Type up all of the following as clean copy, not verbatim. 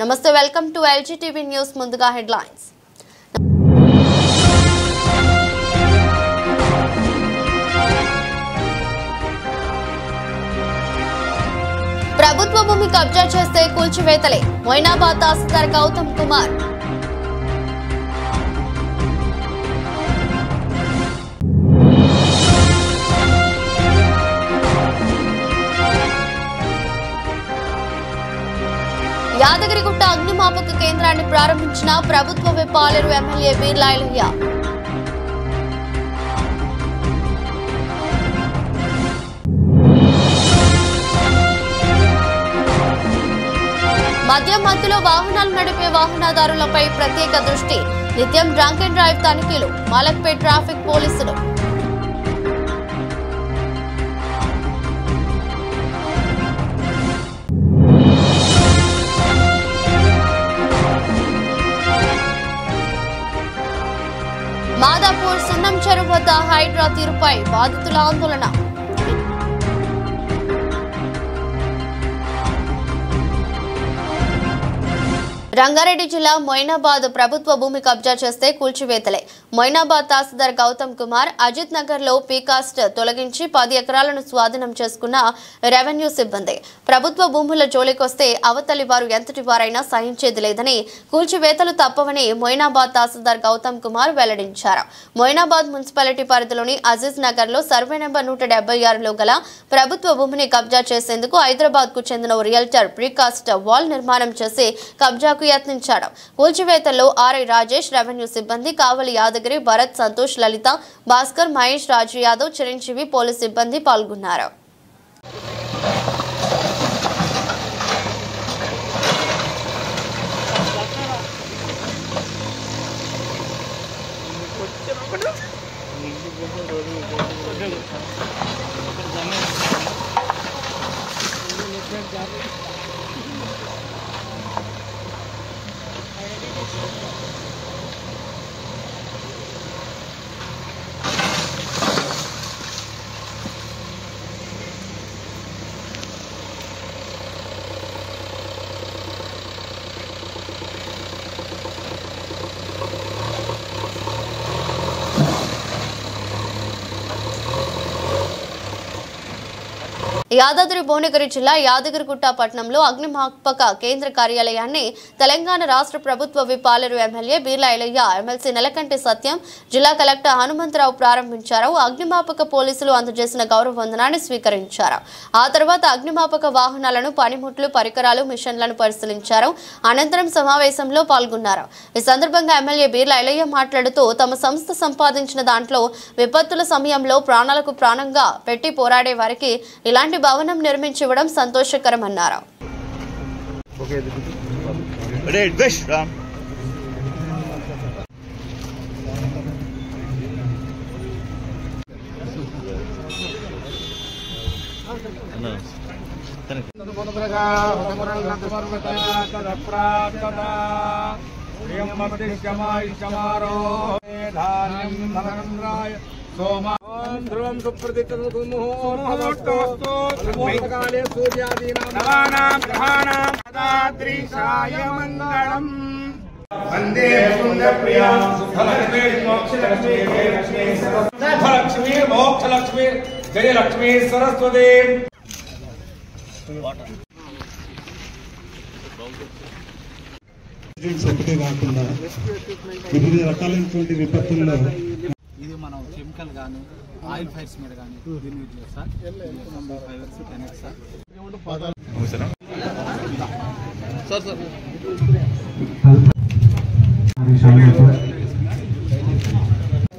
నమస్తే, welcome to LGTV news. ముందుగా headlines. ప్రభుత్వ భూమి కబ్జా చేస్తే కూల్చివేతలే, మొయినాబాద్ తహసీల్దార్ గౌతమ్ కుమార్. యాదగిరిగుట్ట అగ్నిమాపక కేంద్రాన్ని ప్రారంభించిన ప్రభుత్వ విప్ పాలేరు ఎమ్మెల్యే బీర్లా ఐలయ్య. మద్యం మత్తులో వాహనాలు నడిపే వాహనదారులపై ప్రత్యేక దృష్టి, నిత్యం డ్రంక్ అండ్ డ్రైవ్ తనిఖీలు, మలక్పేట్ ట్రాఫిక్ పోలీసులు. మాదాపూర్ సున్నం చెరువు వద్ద హైడ్రా తీరుపై బాధితుల ఆందోళన. రంగారెడ్డి జిల్లా మొయినాబాద్ ప్రభుత్వ భూమి కబ్జా చేస్తే కూల్చివేతలే, మొయినాబాద్ తహసీల్దార్ గౌతమ్ కుమార్. అజిత్ నగర్ లో పీకాస్ట్ తొలగించి 10 ఎకరాలను స్వాధీనం చేసుకున్న రెవెన్యూ సిబ్బంది. ప్రభుత్వ భూముల జోలికొస్తే అవతలి వారు ఎంతటి వారైనా సహించేది లేదని, కూల్చివేతలు తప్పవని మొయినాబాద్ తహసీల్దార్ గౌతమ్ కుమార్ వెల్లడించారు. మొయినాబాద్ మున్సిపాలిటీ పరిధిలోని అజీజ్ నగర్ లో సర్వే నెంబర్ 176లో గల ప్రభుత్వ భూమిని కబ్జా చేసేందుకు హైదరాబాద్ కు చెందిన రియల్టర్ ప్రీకాస్ట్ వాల్ నిర్మాణం చేసి కబ్జాకు యత్నించాడు. కూల్చివేతల్లో ఆర్ఐ రాజేష్, రెవెన్యూ సిబ్బంది, కావలి యాదగిరి, భరత్, సంతోష్, లలిత, భాస్కర్, మహేష్, రాజు యాదవ్, చిరంజీవి, పోలీస్ సిబ్బంది పాల్గొన్నారు. యాదాద్రి భువనగిరి జిల్లా యాదగిరిగుట్ట పట్టణంలో అగ్నిమాపక కేంద్ర కార్యాలయాన్ని తెలంగాణ రాష్ట్ర ప్రభుత్వ విప్ పాలేరు ఎమ్మెల్యే బీర్లా ఐలయ్య, ఎమ్మెల్సీ నెలకంటి సత్యం, జిల్లా కలెక్టర్ హనుమంతరావు ప్రారంభించారు. అగ్నిమాపక పోలీసులు అందజేసిన గౌరవ వందనాన్ని స్వీకరించారు. ఆ తర్వాత అగ్నిమాపక వాహనాలను, పనిముట్లు, పరికరాలు, మిషన్లను పరిశీలించారు. అనంతరం సమావేశంలో పాల్గొన్నారు. ఈ సందర్భంగా ఎమ్మెల్యే బీర్లా ఐలయ్య మాట్లాడుతూ, తమ సంస్థ సంపాదించిన దాంట్లో విపత్తుల సమయంలో ప్రాణాలకు ప్రాణంగా పెట్టి పోరాడే వారికి ఇలాంటి భవనం నిర్మించివ్వడం సంతోషకరమన్నారు. ధ్రువం సుప్రతికాలే సూర్యాదీనాం గ్రహాణాం సదాద్రీశాయ మంగళం. వందే పుణ్యప్రియాం సుఖలక్ష్మీ మోక్షలక్ష్మీ జయలక్ష్మీ సుఖలక్ష్మీ మోక్షలక్ష్మీ జయలక్ష్మీ సరస్వతి. ఒకటే కాకుండా వివిధ రకాలైనటువంటి విపత్తుల్లో ఇది మనం కెమికల్ కానీ ఆయిల్ ఫైర్స్ మీద కానీ దీన్ని సార్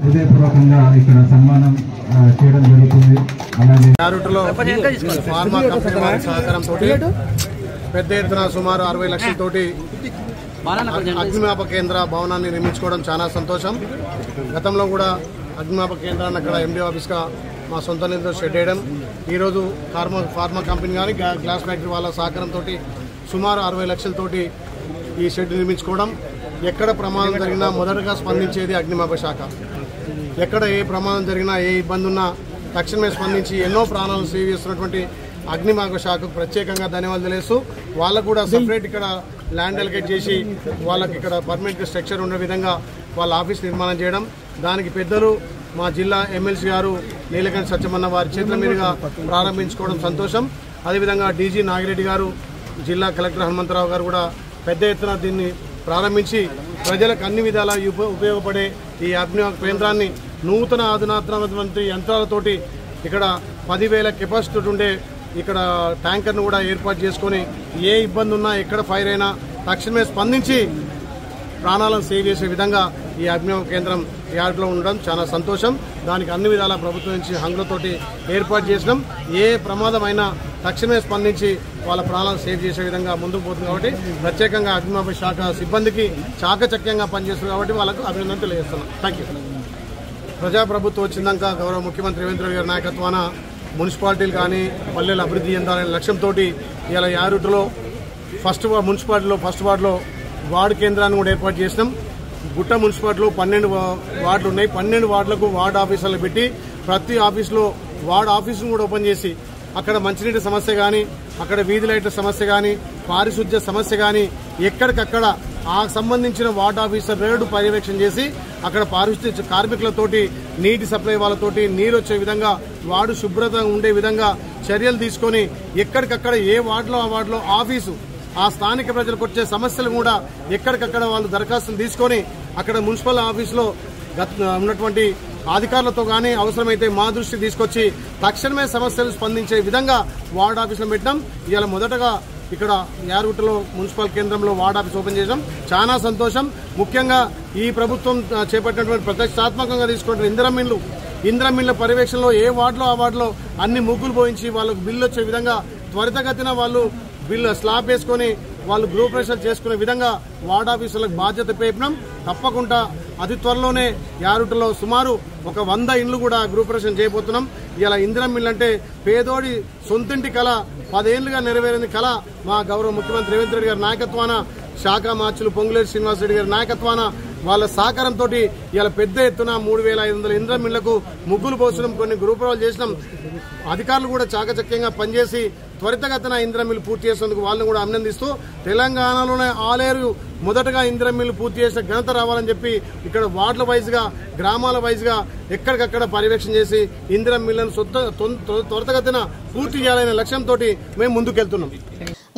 హృదయపూర్వకంగా ఇక్కడ సన్మానం చేయడం జరుగుతుంది. అలాగే ఫార్మా కంపెనీ వారి సహకారంతో పెద్ద ఎత్తున సుమారు 60 లక్షలతోటి అగ్నిమాపక కేంద్ర భవనాన్ని నిర్మించుకోవడం చాలా సంతోషం. గతంలో కూడా అగ్నిమాపక కేంద్రాన్ని అక్కడ ఎండీ ఆఫీస్గా మా సొంత నిధులతో షెడ్ వేయడం, ఈరోజు ఫార్మా కంపెనీ కానీ గ్లాస్ ఫ్యాక్టరీ వాళ్ళ సహకారంతో సుమారు 60 లక్షలతోటి ఈ షెడ్ నిర్మించుకోవడం. ఎక్కడ ప్రమాదం జరిగినా మొదటగా స్పందించేది అగ్నిమాపక శాఖ. ఎక్కడ ఏ ప్రమాదం జరిగినా ఏ ఇబ్బంది ఉన్నా తక్షణమే స్పందించి ఎన్నో ప్రాణాలను సేవ్ చేస్తున్నటువంటి అగ్నిమాపక శాఖకు ప్రత్యేకంగా ధన్యవాదాలు తెలుస్తూ వాళ్ళకు కూడా సపరేట్ ఇక్కడ ల్యాండ్ అలొకేట్ చేసి వాళ్ళకి ఇక్కడ పర్మనెంట్ స్ట్రక్చర్ ఉన్న విధంగా వాళ్ళ ఆఫీస్ నిర్మాణం చేయడం, దానికి పెద్దలు మా జిల్లా ఎమ్మెల్సీ గారు నీలకంఠ సత్యమన్న వారి చేతుల మీదుగా ప్రారంభించుకోవడం సంతోషం. అదేవిధంగా డీజీ నాగిరెడ్డి గారు, జిల్లా కలెక్టర్ హనుమంతరావు గారు కూడా పెద్ద ఎత్తున దీన్ని ప్రారంభించి ప్రజలకు అన్ని విధాలా ఉపయోగపడే ఈ అగ్ని కేంద్రాన్ని నూతన అధునాతనమైనటువంటి యంత్రాలతోటి ఇక్కడ 10,000 కెపాసిటీ ఉండే ఇక్కడ ట్యాంకర్ను కూడా ఏర్పాటు చేసుకొని ఏ ఇబ్బంది ఉన్నా ఎక్కడ ఫైర్ అయినా తక్షణమే స్పందించి ప్రాణాలను సేవ్ చేసే విధంగా ఈ అగ్నిమాపక కేంద్రం యార్డ్లో ఉండడం చాలా సంతోషం. దానికి అన్ని విధాల ప్రభుత్వం నుంచి హంగులతోటి ఏర్పాటు చేసినాం. ఏ ప్రమాదమైనా తక్షణమే స్పందించి వాళ్ళ ప్రాణాలను సేవ్ చేసే విధంగా ముందుకు పోతుంది కాబట్టి ప్రత్యేకంగా అగ్నిమాపక శాఖ సిబ్బందికి చాకచక్యంగా పనిచేస్తుంది కాబట్టి వాళ్ళకు అభినందన తెలియజేస్తున్నాం. Thank you. ప్రజాప్రభుత్వం వచ్చిందాక గౌరవ ముఖ్యమంత్రి రేవంత్ రెడ్డి గారి నాయకత్వాన మున్సిపాలిటీలు కానీ పల్లెలు అభివృద్ధి చెందాలనే లక్ష్యంతో ఇలా యారుటలో మున్సిపాలిటీలో ఫస్ట్ వార్డులో వార్డు కేంద్రాన్ని కూడా ఏర్పాటు చేసినాం. గుట్ట మున్సిపాలిటీలో 12 వార్డులు ఉన్నాయి. 12 వార్డులకు వార్డు ఆఫీసర్లు పెట్టి ప్రతి ఆఫీసులో వార్డు ఆఫీసును కూడా ఓపెన్ చేసి అక్కడ మంచినీటి సమస్య కానీ, అక్కడ వీధి లైట్ల సమస్య కానీ, పారిశుద్ధ్య సమస్య కానీ ఎక్కడికక్కడ ఆ సంబంధించిన వార్డు ఆఫీసర్ రేడు పర్యవేక్షణ చేసి అక్కడ పారిశుద్ధ్య కార్మికులతోటి నీటి సప్లై వాళ్ళతోటి నీరు వచ్చే విధంగా వార్డు శుభ్రత ఉండే విధంగా చర్యలు తీసుకొని ఎక్కడికక్కడ ఏ వార్డులో ఆ వార్డులో ఆఫీసు ఆ స్థానిక ప్రజలకు వచ్చే సమస్యలు కూడా ఎక్కడికక్కడ వాళ్ళు దరఖాస్తులు తీసుకొని అక్కడ మున్సిపల్ ఆఫీసులో ఉన్నటువంటి అధికారులతో కానీ అవసరమైతే మా దృష్టికి తీసుకొచ్చి తక్షణమే సమస్యలు స్పందించే విధంగా వార్డు ఆఫీసులో పెట్టాం. ఇవాళ మొదటగా ఇక్కడ యారుగుట్టలో మున్సిపల్ కేంద్రంలో వార్డు ఆఫీస్ ఓపెన్ చేసాం. చాలా సంతోషం. ముఖ్యంగా ఈ ప్రభుత్వం చేపట్టినటువంటి ప్రతిష్టాత్మకంగా తీసుకుంటున్న ఇందిరమిన్ల పర్యవేక్షణలో ఏ వార్డులో ఆ వార్డులో అన్ని ముగ్గులు పోయించి వాళ్ళకు బిల్లు వచ్చే విధంగా త్వరితగతిన వాళ్ళు బిల్లు స్లాబ్ వేసుకొని వాళ్ళు గృహప్రవేశాలు చేసుకునే విధంగా వార్డు ఆఫీసులకు బాధ్యత పేపినాం. తప్పకుండా అతి త్వరలోనే యారుటలో సుమారు 100 ఇండ్లు కూడా గృహప్రవేశం చేయబోతున్నాం. ఇలా ఇందిరమ్మ ఇల్లు అంటే పేదోడి సొంతింటి కళ 10 ఏళ్లుగా నెరవేరని కళ మా గౌరవ ముఖ్యమంత్రి రేవంత్ రెడ్డి గారి నాయకత్వాన, శాఖ మార్చులు పొంగులేటి శ్రీనివాసరెడ్డి గారి నాయకత్వాన వాళ్ళ సహకారంతో ఇలా పెద్ద ఎత్తున 3,500 ఇందిరమ్మ ఇళ్లకు ముగ్గులు పోసడం, కొన్ని గృహప్రవేశాలు చేసినాం. అధికారులు కూడా చాకచక్యంగా పనిచేసి త్వరితగతిన ఇందిరమ్మ పూర్తి చేసేందుకు వాళ్ళని కూడా అభినందిస్తూ తెలంగాణలోనే ఆలేరు మొదటగా ఇందిరమ్మ పూర్తి చేసిన ఘనత రావాలని చెప్పి ఇక్కడ వార్డుల వైజ్గా గ్రామాల వైజ్గా ఎక్కడికక్కడ పర్యవేక్షణ చేసి ఇందిరమ్మలను త్వరితగతిన పూర్తి చేయాలనే లక్ష్యంతో మేము ముందుకెళ్తున్నాం.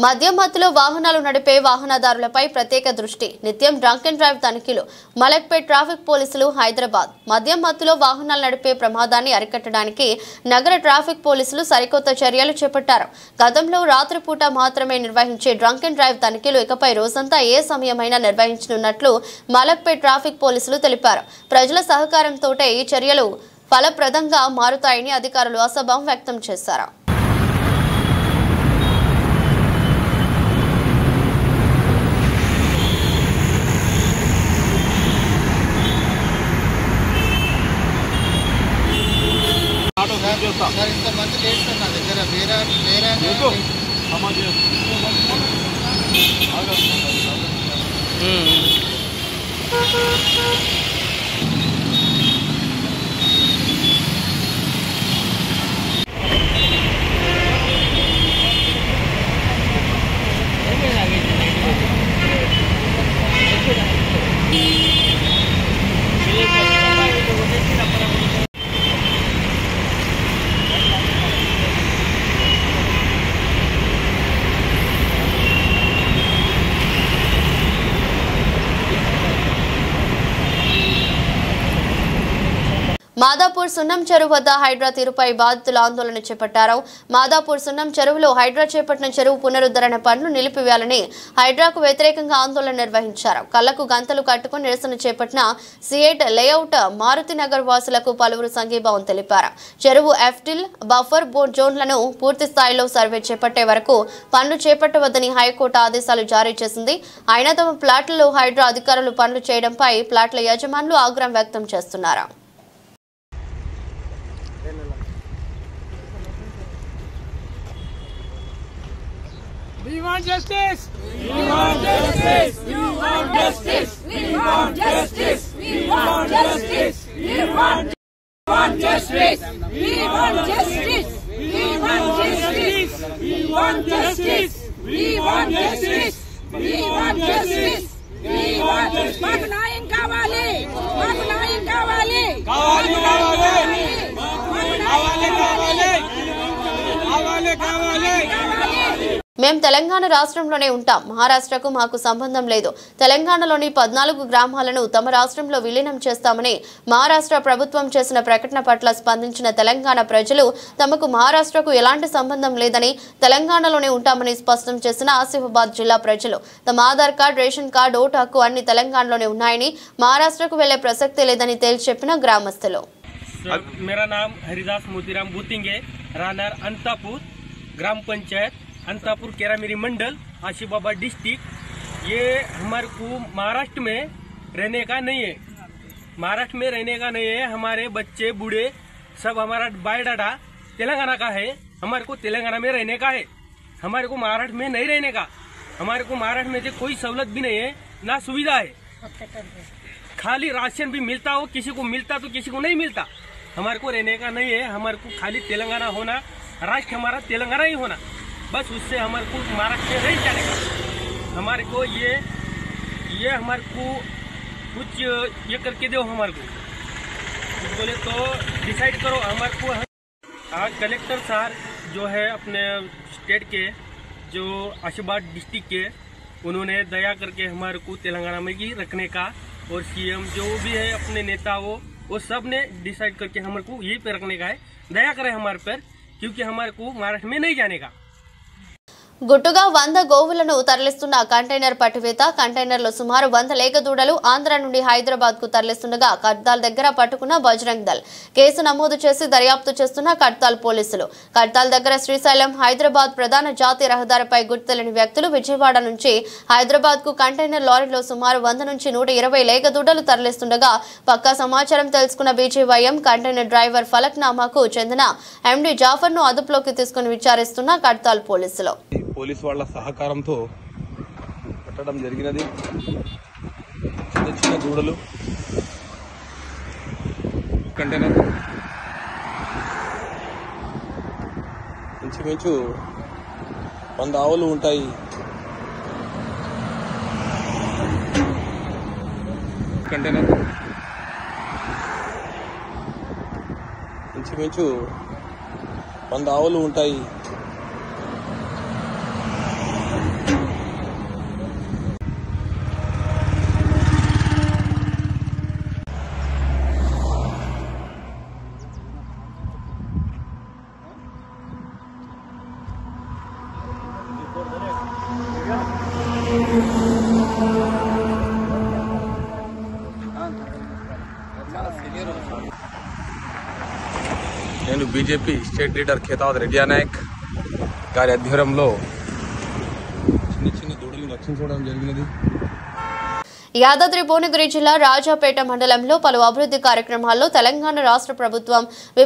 మద్యం మత్తులో వాహనాలు నడిపే వాహనదారులపై ప్రత్యేక దృష్టి. నిత్యం డ్రంక్ అండ్ డ్రైవ్ తనిఖీలు. మలక్పేట్ ట్రాఫిక్ పోలీసులు హైదరాబాద్. మద్యం మత్తులో వాహనాలు నడిపే ప్రమాదాన్ని అరికట్టడానికి నగర ట్రాఫిక్ పోలీసులు సరికొత్త చర్యలు చేపట్టారు. గతంలో రాత్రిపూట మాత్రమే నిర్వహించే డ్రంక్ అండ్ డ్రైవ్ తనిఖీలు ఇకపై రోజంతా ఏ సమయమైనా నిర్వహించనున్నట్లు మలక్పేట్ ట్రాఫిక్ పోలీసులు తెలిపారు. ప్రజల సహకారంతో ఈ చర్యలు ఫలప్రదంగా మారుతాయని అధికారులు అసభం వ్యక్తం చేశారు. ఇంతమంది లేట్ నా దగ్గర వేరే మాదాపూర్ సున్నం చెరువు వద్ద హైడ్రా తీరుపై బాధితులు ఆందోళన చేపట్టారు. మాదాపూర్ సున్నం చెరువులో హైడ్రా చేపట్టిన చెరువు పునరుద్ధరణ పనులు నిలిపివేయాలని హైడ్రాకు వ్యతిరేకంగా ఆందోళన నిర్వహించారు. కళ్లకు గంతలు కట్టుకుని నిరసన చేపట్టిన సియేట్ లేఅవుట్ మారుతి నగర్ వాసులకు పలువురు సంఘీభావం తెలిపారు. చెరువు ఎఫ్టిల్ బఫర్ జోన్లను పూర్తి స్థాయిలో సర్వే చేపట్టే వరకు పనులు చేపట్టవద్దని హైకోర్టు ఆదేశాలు జారీ చేసింది. అయినా తమ ప్లాట్లలో హైడ్రా అధికారులు పనులు చేయడంపై ప్లాట్ల యజమానులు ఆగ్రహం వ్యక్తం చేస్తున్నారు. We want justice! We want justice! We want justice! We want justice! We want justice! We want justice! We want justice! We want justice! We want justice! We want justice! We want justice. We want justice. మాకు న్యాయం కావాలి. మాకు న్యాయం కావాలి. కావాలి కావాలి. కావాలి కావాలి. కావాలి కావాలి. మేం తెలంగాణ రాష్ట్రంలోనే ఉంటాం. మహారాష్ట్రకు మాకు సంబంధం లేదు. తెలంగాణలోని 14 గ్రామాలను తమ రాష్ట్రంలో విలీనం చేస్తామని మహారాష్ట్ర ప్రభుత్వం చేసిన ప్రకటన పట్ల స్పందించిన తెలంగాణ ప్రజలు తమకు మహారాష్ట్రకు ఎలాంటి సంబంధం లేదని తెలంగాణలోనే ఉంటామని స్పష్టం చేసిన ఆసిఫాబాద్ జిల్లా ప్రజలు తమ Aadhaar card, ration card, vote హక్కు అన్ని తెలంగాణలోనే ఉన్నాయని మహారాష్ట్రకు వెళ్లే ప్రసక్తి లేదని తేల్చి చెప్పిన గ్రామస్తులు. मेरा नाम हरिदास मोतीराम बुतिंगे, राहणार अंतापुर, ग्राम पंचायत अंतापुर, केरामेरी मंडल, आसिफाबाद डिस्ट्रिक्ट। ये हमारे को महाराष्ट्र में रहने का नहीं है, महाराष्ट्र में रहने का नहीं है। हमारे बच्चे बूढ़े सब हमारा बायोडाटा तेलंगाना का है। हमारे को तेलंगाना में रहने का है, हमारे को महाराष्ट्र में नहीं रहने का। हमारे को महाराष्ट्र में से कोई सहूलत भी नहीं है, ना सुविधा है। खाली राशन भी मिलता हो, किसी को मिलता तो किसी को नहीं मिलता। हमारे को रहने का नहीं है, हमारे को खाली तेलंगाना होना, राष्ट्र हमारा तेलंगाना ही होना, बस उससे हमारे को महाराष्ट्र में नहीं जाने का। हमारे को ये हमारे को कुछ ये करके दो, हमारे को बोले तो डिसाइड करो। हमारे को आज कलेक्टर साहब जो है अपने स्टेट के, जो आसिफाबाद डिस्ट्रिक्ट के, उन्होंने दया करके हमारे को तेलंगाना में ही रखने का, और सीएम जो भी है अपने नेता वो सब ने डिसाइड करके हमारे को यही पे रखने का है। दया करें हमारे पर, क्योंकि हमारे को महाराष्ट्र में नहीं जाने का। గుట్టుగా 100 గోవులను తరలిస్తున్న కంటైనర్ పట్టువేత. కంటైనర్లో సుమారు 100 లేగ దూడలు ఆంధ్ర నుండి హైదరాబాద్ కు తరలిస్తుండగా కడ్తాల్ దగ్గర పట్టుకున్న బజరంగ్ దళ్. కేసు నమోదు చేసి దర్యాప్తు చేస్తున్న కడ్తాల్ పోలీసులు. కడ్తాల్ దగ్గర శ్రీశైలం హైదరాబాద్ ప్రధాన జాతీయ రహదారిపై గుర్తు తెలియని వ్యక్తులు విజయవాడ నుంచి హైదరాబాద్ కు కంటైనర్ లారీలో సుమారు 100 నుంచి 120 లేగ దూడలు తరలిస్తుండగా పక్కా సమాచారం తెలుసుకున్న బీజేవైఎం కంటైనర్ డ్రైవర్ ఫలక్నామాకు చెందిన ఎండి జాఫర్ ను అదుపులోకి తీసుకుని విచారిస్తున్న కడ్తాల్ పోలీసులు. పోలీసు వాళ్ళ సహకారంతో పట్టడం జరిగినది. చిన్న చిన్న దూడలు కంటైనర్ ఇంచుమించు 100 ఆవులు ఉంటాయి. కంటైనర్ ఇంచుమించు 100 ఆవులు ఉంటాయి. నేను BJP state leader Khetavath Reddy Nayak గారి ఆధ్వర్యంలో చిన్న చిన్న దూడలను రక్షించడం జరిగినది. యాదాద్రి భువనగిరి జిల్లా రాజాపేట మండలంలో పలు అభివృద్ధి కార్యక్రమాల్లో తెలంగాణ రాష్ట్ర ప్రభుత్వం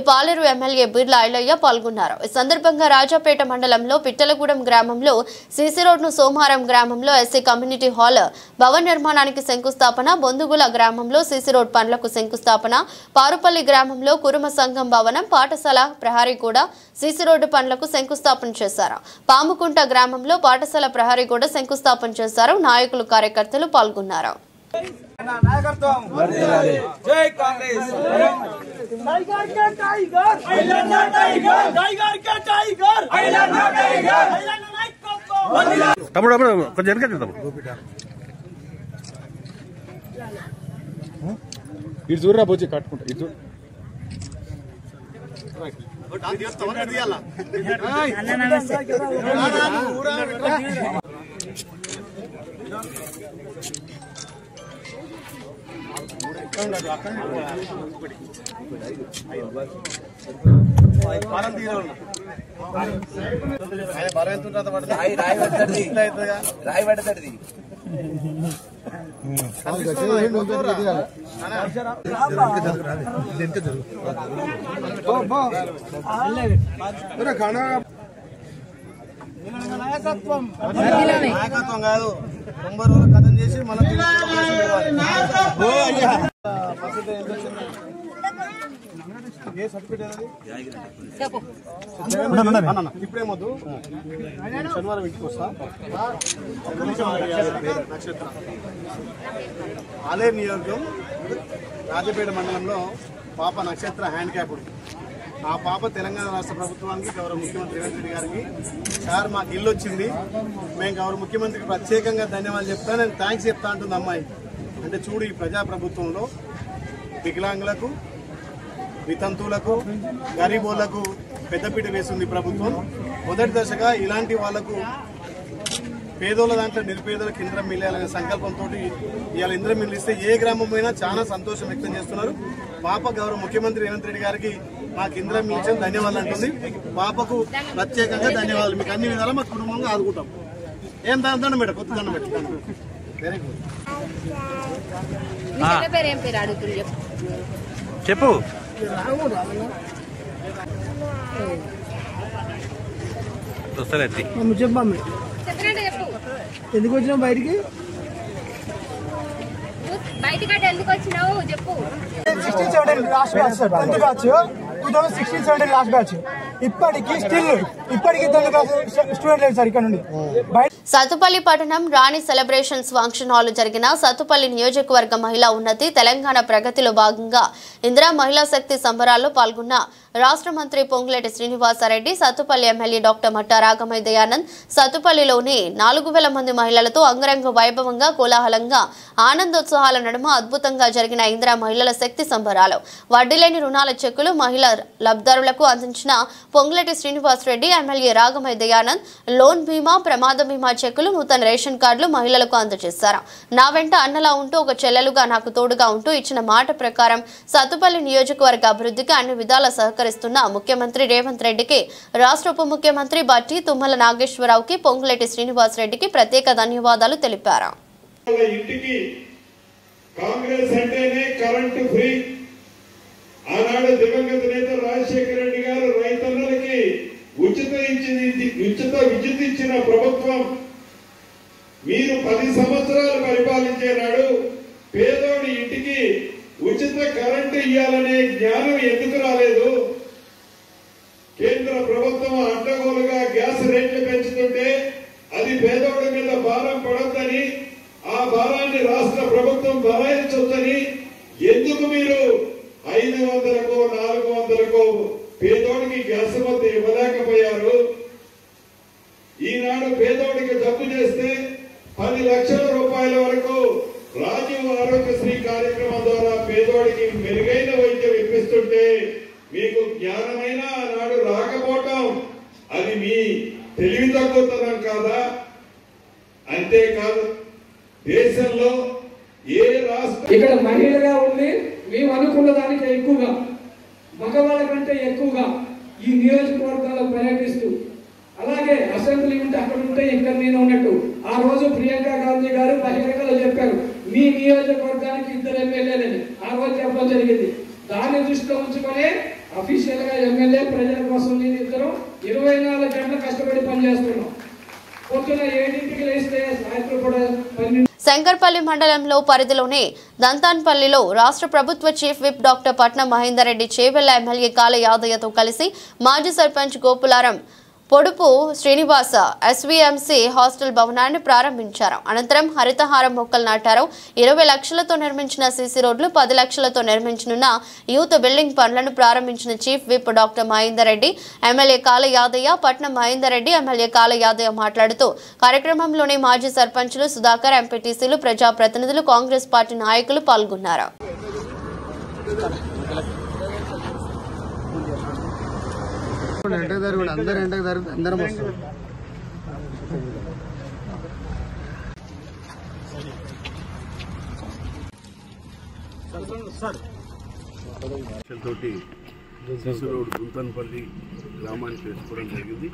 పాలేరు ఎమ్మెల్యే బిర్లా ఐలయ్య పాల్గొన్నారు. ఈ సందర్భంగా రాజాపేట మండలంలో పిట్టలగూడెం గ్రామంలో సీసీ రోడ్ను, సోమారం గ్రామంలో ఎస్సీ కమ్యూనిటీ హాల్ భవన్ నిర్మాణానికి శంకుస్థాపన, బొందుగుల గ్రామంలో సీసీ రోడ్ పనులకు శంకుస్థాపన, పారుపల్లి గ్రామంలో కురుమ సంఘం భవనం, పాఠశాల ప్రహరీ కూడా సీసీ రోడ్డు పనులకు శంకుస్థాపన చేశారు. పాముకుంట గ్రామంలో పాఠశాల ప్రహరీ కూడా శంకుస్థాపన చేశారు. నాయకులు, కార్యకర్తలు పాల్గొన్నారు. ఇటు చూడరా పోచి కట్టుకుంటా. ఇటు చూడు. రాయి పడుతుంది. నాయకత్వం కాదు, 90 రోజులు కథం చేసి మనం పరిస్థితి ఏ సర్టిఫికేట్ ఇప్పుడేమొద్దు శనివారం ఇంటికి వస్తా. నక్షత్ర ఆలేరు నియోజకవర్గం రాజపేట మండలంలో పాప నక్షత్ర హ్యాండిక్యాప్డ్. ఆ పాప తెలంగాణ రాష్ట్ర ప్రభుత్వానికి గౌరవ ముఖ్యమంత్రి రేవంత్ రెడ్డి గారికి సార్ మాకు ఇల్లు వచ్చింది, మేము గౌరవ ముఖ్యమంత్రికి ప్రత్యేకంగా ధన్యవాదాలు చెప్తా, నేను థ్యాంక్స్ చెప్తా అంటుంది అమ్మాయి. అంటే చూడు, ఈ ప్రజాప్రభుత్వంలో వికలాంగులకు, వితంతువులకు, గరీబోళ్లకు పెద్దపీట వేస్తుంది ప్రభుత్వం. మొదటి దశగా ఇలాంటి వాళ్లకు పేదోళ్ళ దాంట్లో నిరుపేదలకు ఇంద్రం మిల్లాలనే సంకల్పంతో ఇవాళ ఇంద్రం మిల్లు ఇస్తే ఏ గ్రామం అయినా చాలా సంతోషం వ్యక్తం చేస్తున్నారు. పాప గౌరవ ముఖ్యమంత్రి రేవంత్ రెడ్డి గారికి మాకు ఇంద్రం మిల్లు ఇచ్చిన ధన్యవాదాలు అంటుంది. పాపకు ప్రత్యేకంగా ధన్యవాదాలు. మీకు అన్ని విధాలా మా కుటుంబంగా ఆదుకుంటాం. ఏం దండం పెట్ట కొత్త దండం పెట్ట. Very good. చెప్పు. ఎందుకు వచ్చినావు బయటికి? ఎందుకు వచ్చినావు చెప్పు. 16-17 last batch, 10th batch, 2016-17 last batch. ఇప్పటికి స్టూడెంట్ లేదు సార్ ఇక్కడ నుండి. సత్తుపల్లి పట్టణం రాణి సెలబ్రేషన్స్ ఫంక్షన్ హాల్ జరిగిన సత్తుపల్లి నియోజకవర్గ మహిళా ఉన్నతి తెలంగాణ ప్రగతిలో భాగంగా ఇందిరా మహిళా శక్తి సంబరాల్లో పాల్గొన్న రాష్ట్ర మంత్రి పొంగులేటి శ్రీనివాసరెడ్డి, సత్తుపల్లి ఎమ్మెల్యే డాక్టర్ మట్టా రాఘమయ్య దయానంద్ సత్తుపల్లిలోని 4000 మంది మహిళలతో అంగరంగ వైభవంగా కోలాహలంగా ఆనందోత్సాహాల నడుమ అద్భుతంగా జరిగిన ఇందిరా మహిళల శక్తి సంబరాలు. వడ్డీలేని రుణాల చెక్కులు మహిళా లబ్ధిదారులకు అందించిన పొంగులేటి శ్రీనివాసరెడ్డి, ఎమ్మెల్యే రాఘమయ్య దయానంద్ లోన్ బీమా, ప్రమాద బీమా చెక్కులు, నూతన రేషన్ కార్డులు మహిళలకు అందజేశారు. నా వెంట అన్నలా ఉంటూ ఒక చెల్లెలుగా నాకు తోడుగా ఉంటూ ఇచ్చిన మాట ప్రకారం సత్తుపల్లి నియోజకవర్గ అభివృద్ధికి అన్ని విధాల సహకరిస్తున్న ముఖ్యమంత్రి రేవంత్ రెడ్డికి, రాష్ట్ర ఉప ముఖ్యమంత్రి బట్టి తుమ్మల నాగేశ్వరరావుకి, పొంగులేటి శ్రీనివాసరెడ్డికి ప్రత్యేక ధన్యవాదాలు తెలిపారు. కాంగ్రెస్ అంటేనే కరెంటు ఫ్రీ. ఆనాడు దివంగత నేత రాజశేఖర రెడ్డి గారు రైతన్నలకి ఉచిత విద్యుత్ ఇచ్చిన ప్రభుత్వం. మీరు 10 సంవత్సరాలు పరిపాలించే నాడు పేదోడి ఇంటికి ఉచిత కరెంటు ఇవ్వాలనే జ్ఞానం ఎందుకు రాలేదు? కేంద్ర ప్రభుత్వం అడ్డగోలుగా గ్యాస్ రేట్లు పెంచుతుంటే అది పేదోడి మీద భారం పడొద్దని, ఆ భారాన్ని రాష్ట్ర ప్రభుత్వం భరాయించొద్దని ఎందుకు మీరు 500కో 400కో పేదోడికి గ్యాస్ మొత్తం ఇవ్వలేకపోయారు? ఈనాడు పేదోడికి జబ్బు చేస్తే 10 లక్షల రూపాయల వరకు రాజీవ్ ఆరోగ్యశ్రీ కార్యక్రమం ద్వారా పేదోడికి మెరుగైన వైద్యం ఇప్పిస్తుంటే మీకు జ్ఞానమైన ఆనాడు రాకపోవటం అది మీ తెలివి తక్కువతనం కాదా? అంతేకాదు, దేశంలో ఏ రాష్ట్రం ఇక్కడ మహిళగా ఉండి మేము అనుకున్న దానికి ఎక్కువగా, మగవాళ్ళ కంటే ఎక్కువగా ఈ నియోజకవర్గాల్లో పర్యటిస్తూ, అలాగే అసెంబ్లీ ఉంటే అక్కడ ఉంటే ఇక్కడ నేను ఉన్నట్టు ఆ రోజు ప్రియాంక గాంధీ గారు బహిరంగంగా చెప్పారు, మీ నియోజకవర్గానికి 2 ఎమ్మెల్యేలని ఆ రోజు చెప్పడం జరిగింది. దాన్ని దృష్టిలో ఉంచుకొని అఫీషియల్ గా ఎమ్మెల్యే ప్రజల కోసం నేను ఇద్దరు 24 గంటలు కష్టపడి పనిచేస్తున్నాం. పొద్దున 7ంటికి లేస్తే సాయంత్రం కూడా 12. శంకర్పల్లి మండలంలో పరిధిలోని దంతాన్పల్లిలో రాష్ట్ర ప్రభుత్వ చీఫ్ విప్ డాక్టర్ పట్నం మహేందర్ రెడ్డి చేవెళ్ల ఎమ్మెల్యే కాళ యాదయ్యతో కలిసి మాజీ సర్పంచ్ గోపులారం పొడుపు శ్రీనివాస ఎస్వీఎంసీ హాస్టల్ భవనాన్ని ప్రారంభించారు. అనంతరం హరితహారం మొక్కలు నాటారు. 20 లక్షలతో నిర్మించిన సీసీ రోడ్లు, 10 లక్షలతో నిర్మించనున్న యూత్ బిల్డింగ్ పనులను ప్రారంభించిన chief whip doctor Mahender Reddy, MLA Kala Yadaiah. పట్నం మహేందర్ రెడ్డి, ఎమ్మెల్యే కాళ యాదయ్య మాట్లాడుతూ కార్యక్రమంలోని మాజీ సర్పంచులు సుధాకర్, ఎంపీటీసీలు, ప్రజాప్రతినిధులు, కాంగ్రెస్ పార్టీ నాయకులు పాల్గొన్నారు. అందరం వస్తారు. తోటి రోడ్ దుంతన్పల్లి గ్రామానికి వేసుకోవడం జరిగింది.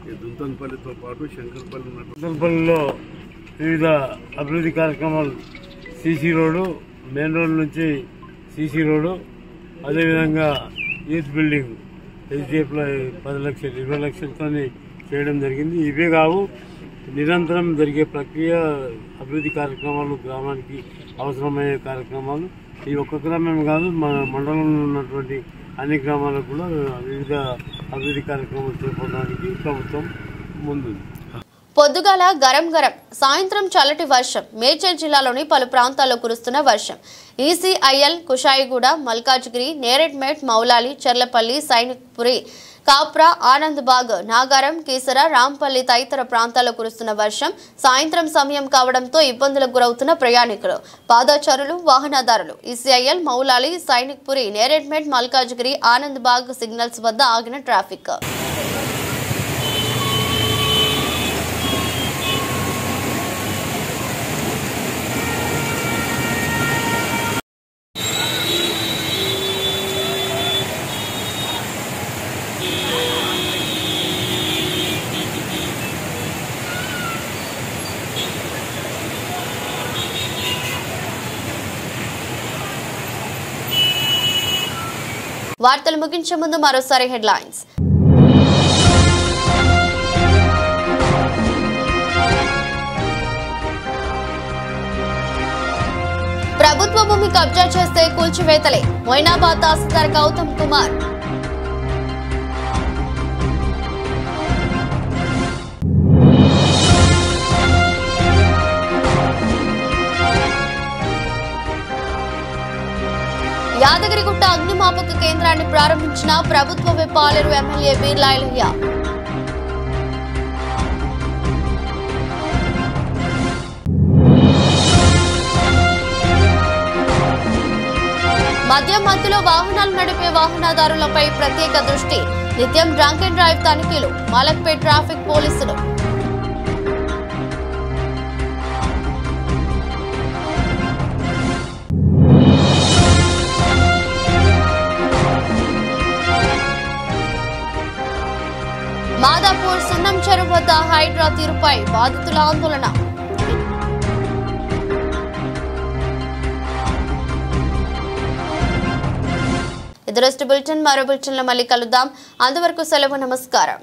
ఈ దుంతన్పల్లితో పాటు శంకర్పల్లిలో వివిధ అభివృద్ధి కార్యక్రమాలు, సీసీ రోడ్డు, మెయిన్ రోడ్ నుంచి సీసీ రోడ్డు, అదేవిధంగా యూత్ బిల్డింగ్ హెచ్డిఎఫ్లో 10 లక్షలు 20 లక్షలతో చేయడం జరిగింది. ఇవే కావు, నిరంతరం జరిగే ప్రక్రియ అభివృద్ధి కార్యక్రమాలు, గ్రామానికి అవసరమయ్యే కార్యక్రమాలు. ఈ ఒక్క గ్రామం కాదు, మన మండలంలో ఉన్నటువంటి అన్ని గ్రామాలకు కూడా వివిధ అభివృద్ధి కార్యక్రమాలు చేపట్టడానికి ప్రభుత్వం ముందుంది. పొద్దుగాల గరం గరం, సాయంత్రం చల్లటి వర్షం. మేడ్చల్ జిల్లాలోని పలు ప్రాంతాల్లో కురుస్తున్న వర్షం. ఈసీఐఎల్, కుషాయిగూడ, మల్కాజ్గిరి, నేరెడ్మెట్, మౌలాలి, చెర్లపల్లి, సైనిక్పురి, కాప్రా, ఆనంద్బాగ్, నాగారం, కీసర, రాంపల్లి తదితర ప్రాంతాల్లో కురుస్తున్న వర్షం సాయంత్రం సమయం కావడంతో ఇబ్బందులకు గురవుతున్న ప్రయాణికులు, పాదచారులు, వాహనదారులు. ఈసీఐఎల్, మౌలాలి, సైనిక్పురి, నేరెడ్మెట్, మల్కాజ్గిరి, ఆనంద్బాగ్ సిగ్నల్స్ వద్ద ఆగిన ట్రాఫిక్. వార్తలు ముగించే ముందు మరోసారి హెడ్లైన్స్. ప్రభుత్వ భూమి కబ్జా చేస్తే కూల్చివేతలే, మొయినాబాద్ తహసీల్దార్ గౌతమ్ కుమార్. యాదగిరిగుట్ట అగ్నిమాపక కేంద్రాన్ని ప్రారంభించిన ప్రభుత్వ పాలేరు ఎమ్మెల్యే వీర్లాయలయ్య. మధ్యలో వాహనాలు నడిపే వాహనదారులపై ప్రత్యేక దృష్టి, నిత్యం డ్రంక్ అండ్ డ్రైవ్ తనిఖీలు, మలక్పేట్ ట్రాఫిక్ పోలీసులు. మాదాపూర్ సున్నం చెరువు వద్ద హైడ్రా తీరుపై బాధితుల ఆందోళన. ఇది బులెటిన్. మరో బులెటిన్లో మళ్ళీ కలుద్దాం. అంతవరకు సెలవు. నమస్కారం.